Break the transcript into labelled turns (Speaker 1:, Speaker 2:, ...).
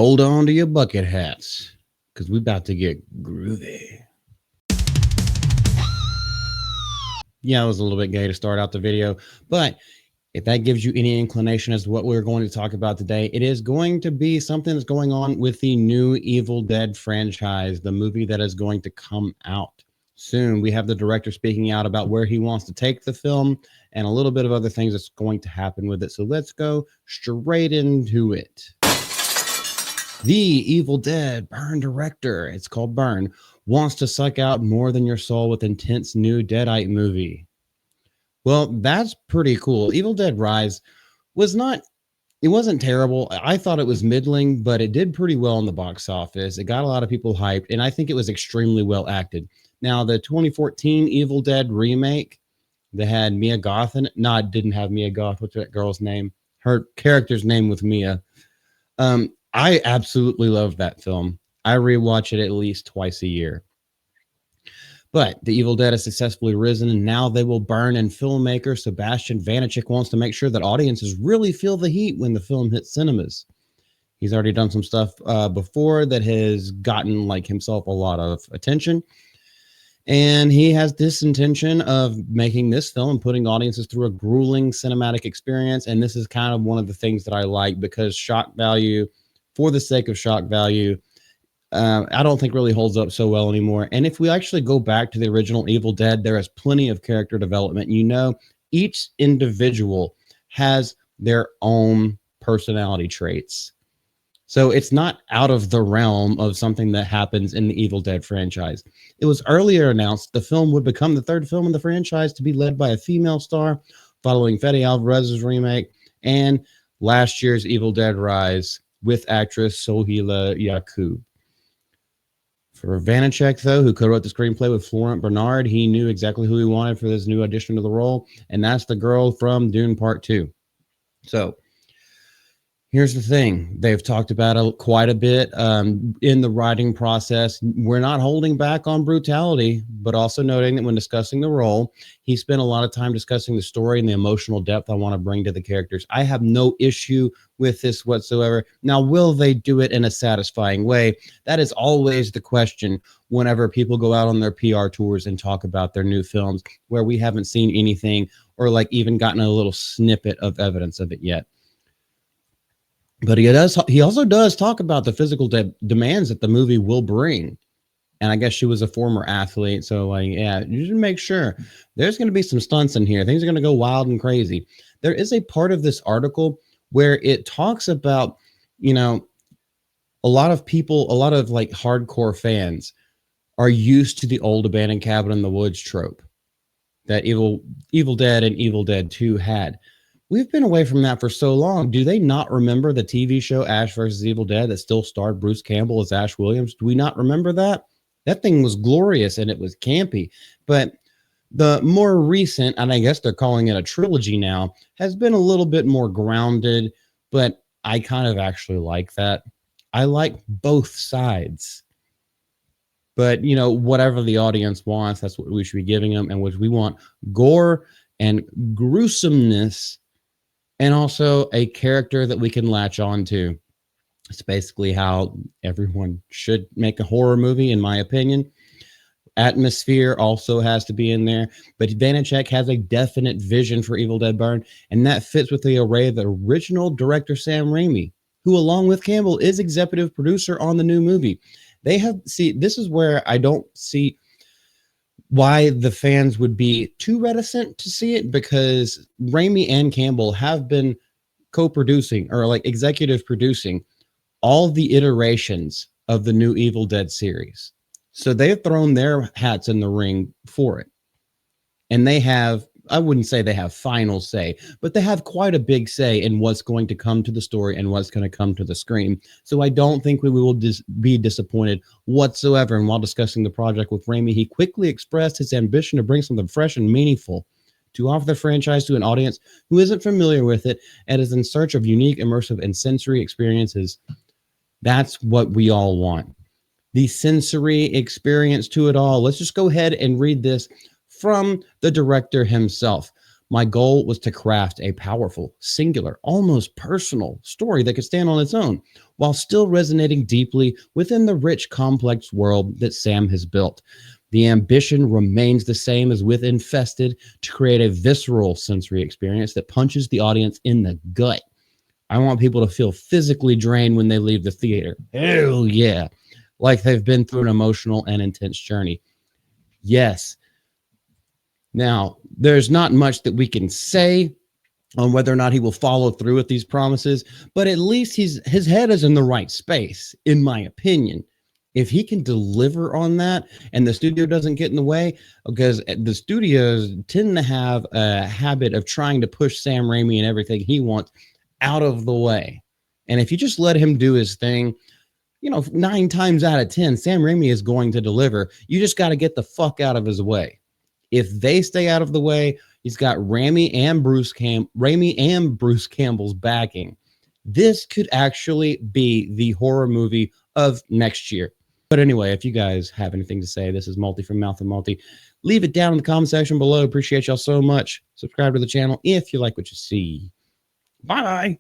Speaker 1: Hold on to your bucket hats, because we about to get groovy. Yeah, it was a little bit gay to start out the video, but if that gives you any inclination as to what we're going to talk about today, it is going to be something that's going on with the new Evil Dead franchise, the movie that is going to come out soon. We have the director speaking out about where he wants to take the film and a little bit of other things that's going to happen with it. So let's go straight into it. The Evil Dead Burn director, it's called Burn, wants to suck out more than your soul with intense new Deadite movie. Well, that's pretty cool. Evil Dead Rise it wasn't terrible. I thought it was middling, but it did pretty well in the box office. It got a lot of people hyped, and I think it was extremely well acted. Now, the 2014 Evil Dead remake that had Mia Goth in it, no, it didn't have Mia Goth. What's that girl's name? Her character's name with Mia. I absolutely love that film. I rewatch it at least twice a year. But the Evil Dead has successfully risen, and now they will burn. And filmmaker Sebastian Vanacek wants to make sure that audiences really feel the heat when the film hits cinemas. He's already done some stuff before that has gotten like himself a lot of attention. And he has this intention of making this film and putting audiences through a grueling cinematic experience. And this is kind of one of the things that I like, because shock value, for the sake of shock value, I don't think really holds up so well anymore. And if we actually go back to the original Evil Dead, there is plenty of character development. You know, each individual has their own personality traits. So it's not out of the realm of something that happens in the Evil Dead franchise. It was earlier announced the film would become the third film in the franchise to be led by a female star, following Fede Alvarez's remake and last year's Evil Dead Rise with actress Sohila Yaqub. For Vanacek, though, who co-wrote the screenplay with Florent Bernard, he knew exactly who he wanted for this new addition to the role, and that's the girl from Dune Part 2. So here's the thing. They've talked about it quite a bit in the writing process. We're not holding back on brutality, but also noting that when discussing the role, he spent a lot of time discussing the story and the emotional depth I want to bring to the characters. I have no issue with this whatsoever. Now, will they do it in a satisfying way? That is always the question whenever people go out on their PR tours and talk about their new films where we haven't seen anything or like even gotten a little snippet of evidence of it yet. But he also does talk about the physical demands that the movie will bring. And I guess she was a former athlete. So, like, yeah, you should make sure there's going to be some stunts in here. Things are going to go wild and crazy. There is a part of this article where it talks about, you know, a lot of people, a lot of like hardcore fans are used to the old abandoned cabin in the woods trope that Evil Dead and Evil Dead 2 had. We've been away from that for so long. Do they not remember the TV show Ash vs. Evil Dead that still starred Bruce Campbell as Ash Williams? Do we not remember that? That thing was glorious and it was campy. But the more recent, and I guess they're calling it a trilogy now, has been a little bit more grounded, but I kind of actually like that. I like both sides. But, you know, whatever the audience wants, that's what we should be giving them, and which we want gore and gruesomeness, and also a character that we can latch on to. It's basically how everyone should make a horror movie, in my opinion. Atmosphere also has to be in there, but Vanacek has a definite vision for Evil Dead Burn, and that fits with the array of the original director Sam Raimi, who along with Campbell is executive producer on the new movie. This is where I don't see why the fans would be too reticent to see it, because Raimi and Campbell have been co-producing or like executive producing all the iterations of the new Evil Dead series. So they've thrown their hats in the ring for it. And they have, I wouldn't say they have final say, but they have quite a big say in what's going to come to the story and what's going to come to the screen. So I don't think we will be disappointed whatsoever. And while discussing the project with Raimi, he quickly expressed his ambition to bring something fresh and meaningful to offer the franchise to an audience who isn't familiar with it and is in search of unique, immersive, and sensory experiences. That's what we all want. The sensory experience to it all. Let's just go ahead and read this from the director himself. My goal was to craft a powerful, singular, almost personal story that could stand on its own, while still resonating deeply within the rich, complex world that Sam has built. The ambition remains the same as with Infested, to create a visceral sensory experience that punches the audience in the gut. I want people to feel physically drained when they leave the theater. Hell yeah. Like they've been through an emotional and intense journey. Yes. Now, there's not much that we can say on whether or not he will follow through with these promises, but at least his head is in the right space, in my opinion. If he can deliver on that and the studio doesn't get in the way, because the studios tend to have a habit of trying to push Sam Raimi and everything he wants out of the way. And if you just let him do his thing, 9 times out of 10, Sam Raimi is going to deliver. You just got to get the fuck out of his way. If they stay out of the way, he's got Raimi and Bruce Campbell's backing. This could actually be the horror movie of next year. But anyway, if you guys have anything to say, this is Multi from Mouth and Multi. Leave it down in the comment section below. Appreciate y'all so much. Subscribe to the channel if you like what you see. Bye.